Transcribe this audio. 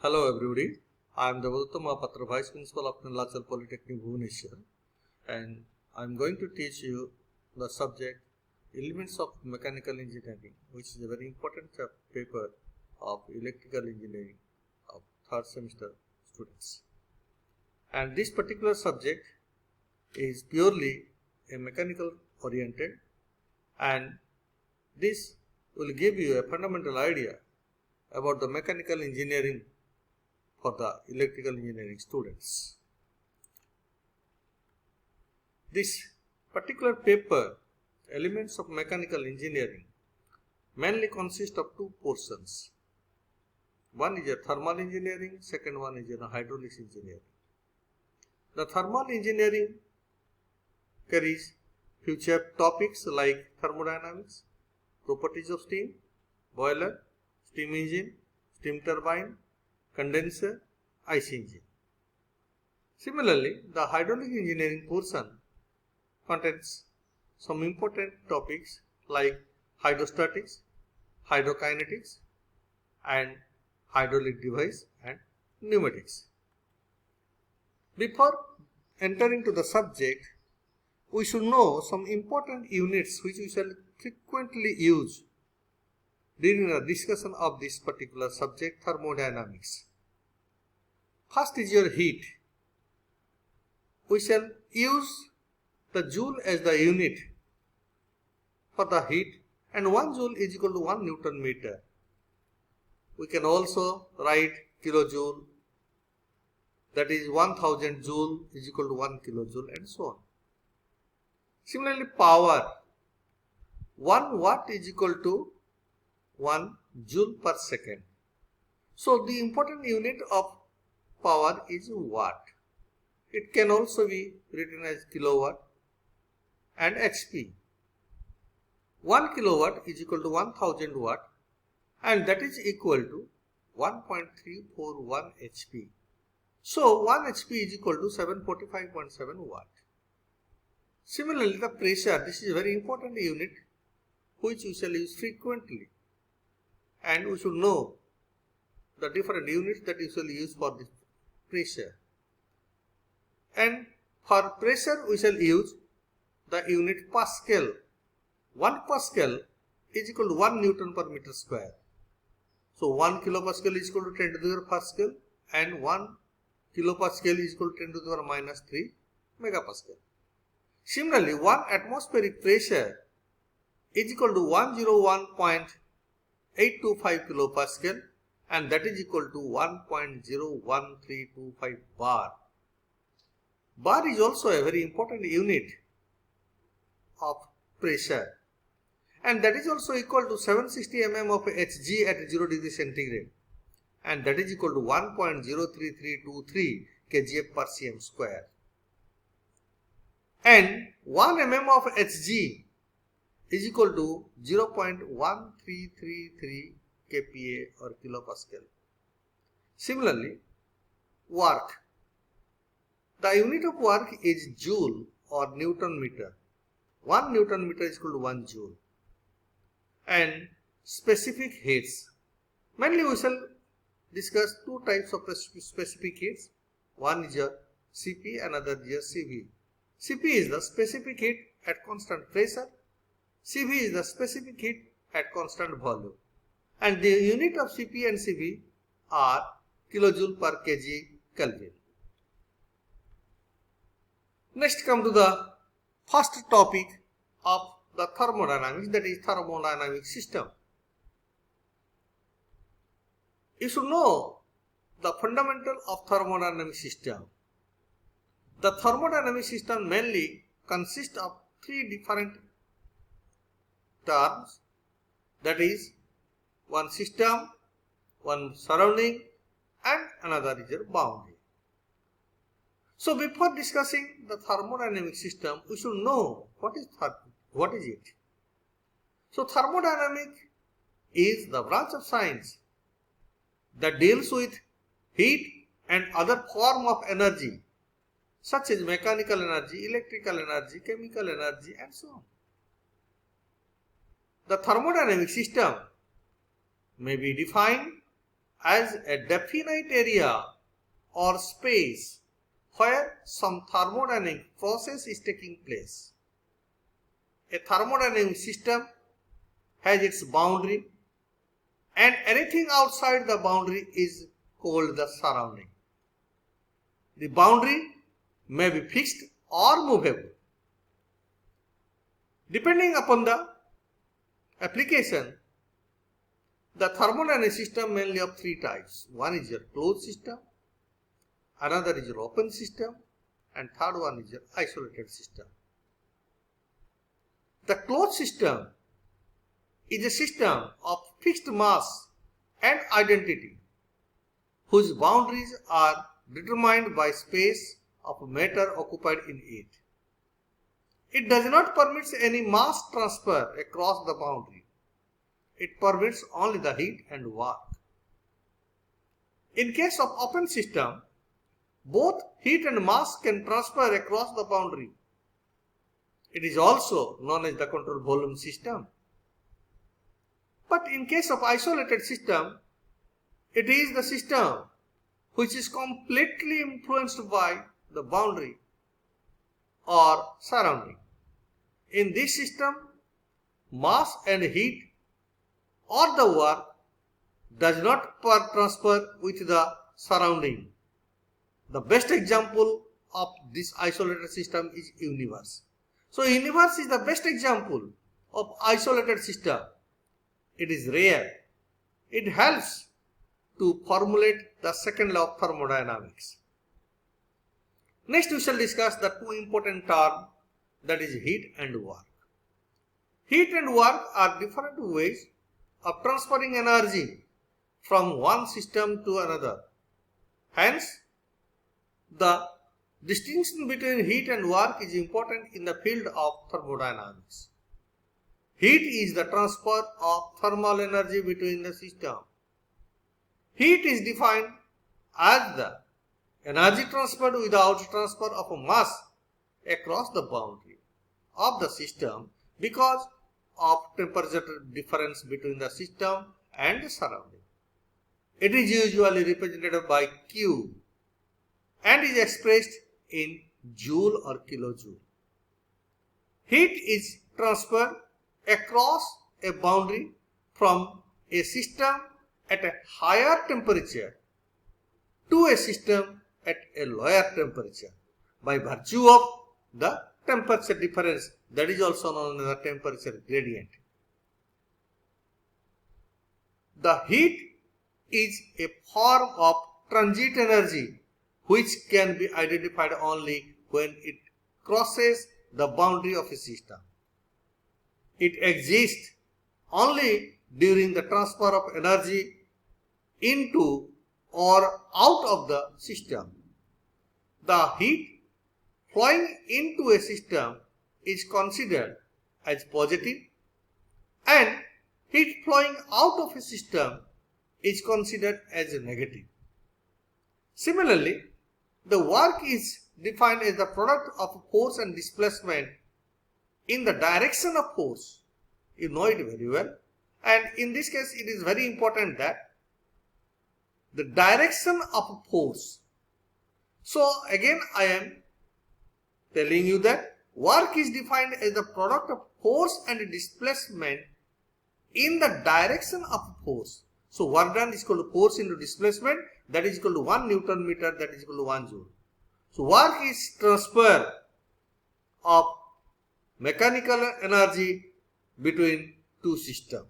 Hello everybody, I am Devadatta Mahapatra, Vice Principal of Nilachal Polytechnic, Bhubaneswar, and I am going to teach you the subject Elements of Mechanical Engineering, which is a very important paper of electrical engineering of third semester students. And this particular subject is purely a mechanical oriented, and this will give you a fundamental idea about the mechanical engineering for the electrical engineering students. This particular paper, Elements of Mechanical Engineering, mainly consists of two portions. One is a thermal engineering, second one is a hydraulics engineering. The thermal engineering carries few topics like thermodynamics, properties of steam, boiler, steam engine, steam turbine, condenser, IC engine. Similarly, the hydraulic engineering portion contains some important topics like hydrostatics, hydrokinetics, and hydraulic device and pneumatics. Before entering to the subject, we should know some important units which we shall frequently use during the discussion of this particular subject, thermodynamics. First is your heat. We shall use the joule as the unit for the heat, and 1 joule is equal to 1 Newton meter. We can also write kilojoule, that is 1000 joule is equal to 1 kilojoule, and so on. Similarly, power, 1 watt is equal to 1 joule per second. So the important unit of power is watt. It can also be written as kilowatt and HP. 1 kilowatt is equal to 1000 watt, and that is equal to 1.341 HP. So 1 HP is equal to 745.7 watt. Similarly, the pressure, this is a very important unit which we shall use frequently, and we should know the different units that we shall use for this pressure. And for pressure we shall use the unit Pascal. 1 Pascal is equal to 1 Newton per meter square. So 1 kilopascal is equal to 10 to the power Pascal, and 1 kilopascal is equal to 10 to the power minus 3 megapascal. Similarly, 1 atmospheric pressure is equal to 101.825 kilopascal, and that is equal to 1.01325 bar. Bar is also a very important unit of pressure, and that is also equal to 760 mm of Hg at 0 degree centigrade, and that is equal to 1.03323 kgf per cm square. And 1 mm of Hg is equal to 0.1333 kPa or kilopascal. Similarly, work. The unit of work is joule or Newton meter. 1 Newton meter is equal to 1 joule. And specific heats. Mainly we shall discuss two types of specific heats. One is your Cp, another is your Cv. Cp is the specific heat at constant pressure. Cv is the specific heat at constant volume. And the unit of Cp and Cv are kilojoule per kg Kelvin. Next come to the first topic of the thermodynamics, that is thermodynamic system. You should know the fundamental of thermodynamic system. The thermodynamic system mainly consists of three different terms, that is one system, one surrounding, and another is your boundary. So before discussing the thermodynamic system, we should know what is it. So thermodynamic is the branch of science that deals with heat and other form of energy such as mechanical energy, electrical energy, chemical energy, and so on. The thermodynamic system may be defined as a definite area or space where some thermodynamic process is taking place. A thermodynamic system has its boundary, and anything outside the boundary is called the surrounding. The boundary may be fixed or movable. Depending upon the application, the thermodynamic system mainly of three types. One is your closed system, another is your open system, and third one is your isolated system. The closed system is a system of fixed mass and identity whose boundaries are determined by space of matter occupied in it. It does not permit any mass transfer across the boundary. It permits only the heat and work. In case of open system, both heat and mass can transfer across the boundary. It is also known as the control volume system. But in case of isolated system, it is the system which is completely influenced by the boundary or surrounding. In this system, mass and heat or the work does not transfer with the surrounding. The best example of this isolated system is universe. So universe is the best example of isolated system. It is rare. It helps to formulate the second law of thermodynamics. Next we shall discuss the two important terms, that is heat and work. Heat and work are different ways of transferring energy from one system to another. Hence, the distinction between heat and work is important in the field of thermodynamics. Heat is the transfer of thermal energy between the system. Heat is defined as the energy transferred without transfer of a mass across the boundary of the system because of temperature difference between the system and the surrounding. It is usually represented by Q and is expressed in joule or kilojoule. Heat is transferred across a boundary from a system at a higher temperature to a system at a lower temperature by virtue of the temperature difference, that is also known as the temperature gradient. The heat is a form of transient energy which can be identified only when it crosses the boundary of a system. It exists only during the transfer of energy into or out of the system. The heat flowing into a system is considered as positive and heat flowing out of a system is considered as negative. Similarly, the work is defined as the product of force and displacement in the direction of force. You know it very well. And in this case, it is very important that the direction of force. So again, I am telling you that work is defined as the product of force and displacement in the direction of force. So work done is equal to force into displacement, that is equal to 1 Newton meter, that is equal to 1 joule. So work is transfer of mechanical energy between two systems.